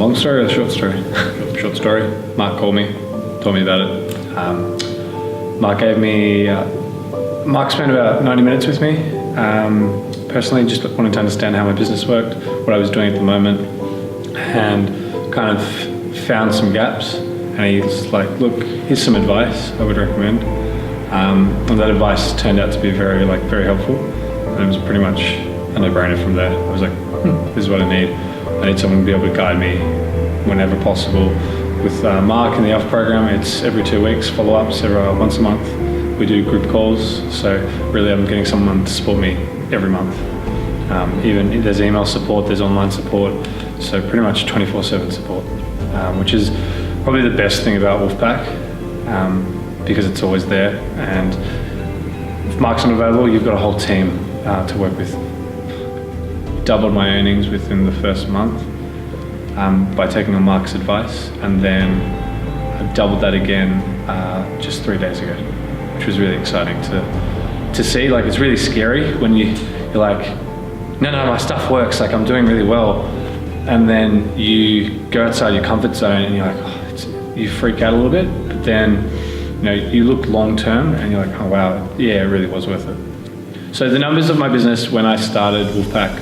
long story or the short story? Short story. Mark called me, told me about it. Mark spent about 90 minutes with me, personally just wanting to understand how my business worked, what I was doing at the moment, and kind of found some gaps. And he's like, look, here's some advice I would recommend. And that advice turned out to be very helpful. And it was pretty much a no-brainer from there. I was like, this is what I need. I need someone to be able to guide me whenever possible. With Mark in the Health program, it's every 2 weeks, follow-ups, once a month. We do group calls, so really I'm getting someone to support me every month. Even there's email support, there's online support, so pretty much 24/7 support, which is probably the best thing about Wolfpack, because it's always there, and if Mark's not available, you've got a whole team to work with. Doubled my earnings within the first month by taking on Mark's advice, and then I've doubled that again just 3 days ago, which was really exciting to see. Like, it's really scary when you're like, no, my stuff works, like I'm doing really well, and then you go outside your comfort zone and you're like, you freak out a little bit, but then you look long term and you're like, oh wow, yeah, it really was worth it. So the numbers of my business when I started Wolfpack,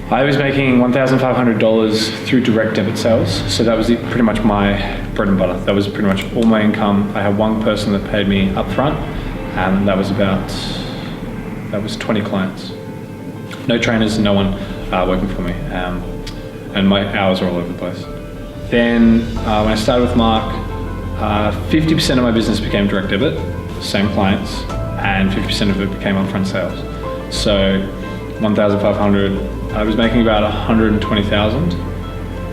I was making $1,500 through direct debit sales. So that was pretty much my bread and butter. That was pretty much all my income. I had one person that paid me up front, and that was 20 clients. No trainers, no one working for me. And my hours are all over the place. Then when I started with Mark, 50% of my business became direct debit, same clients, and 50% of it became upfront sales. So 1,500, I was making about 120,000,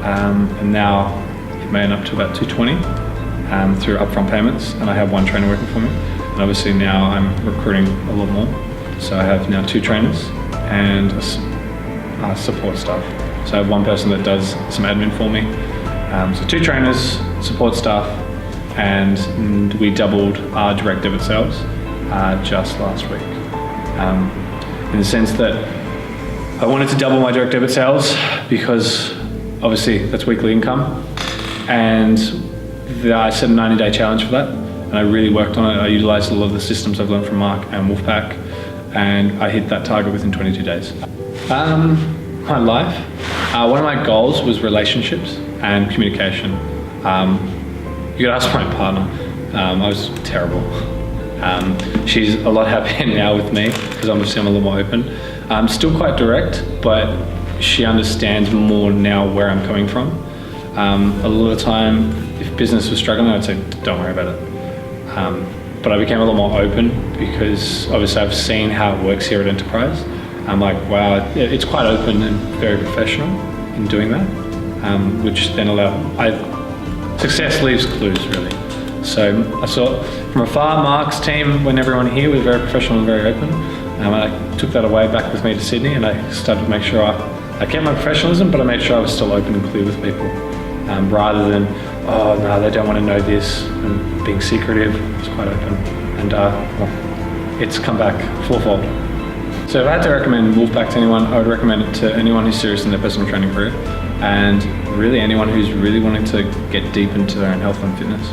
and now it made up to about 220 through upfront payments, and I have one trainer working for me. And obviously now I'm recruiting a lot more. So I have now 2 trainers and support staff. So I have one person that does some admin for me. So 2 trainers, support staff, and we doubled our direct debit sales just last week. In the sense that I wanted to double my direct debit sales because obviously that's weekly income, and I set a 90-day challenge for that, and I really worked on it. I utilized a lot of the systems I've learned from Mark and Wolfpack, and I hit that target within 22 days. My life, one of my goals was relationships and communication. You could ask my partner. I was terrible. She's a lot happier now with me because obviously I'm a little more open. I'm still quite direct, but she understands more now where I'm coming from. A lot of the time, if business was struggling, I'd say, don't worry about it. But I became a lot more open because obviously I've seen how it works here at Enterprise. I'm like, wow, it's quite open and very professional in doing that, which then success leaves clues, really. So I saw from afar, Mark's team, when everyone here was very professional and very open, I took that away back with me to Sydney, and I started to make sure I kept my professionalism, but I made sure I was still open and clear with people, rather than, oh no, they don't want to know this, and being secretive. It's quite open, and well, it's come back fourfold. So if I had to recommend Wolfpack to anyone, I would recommend it to anyone who's serious in their personal training career, and really anyone who's really wanting to get deep into their own health and fitness.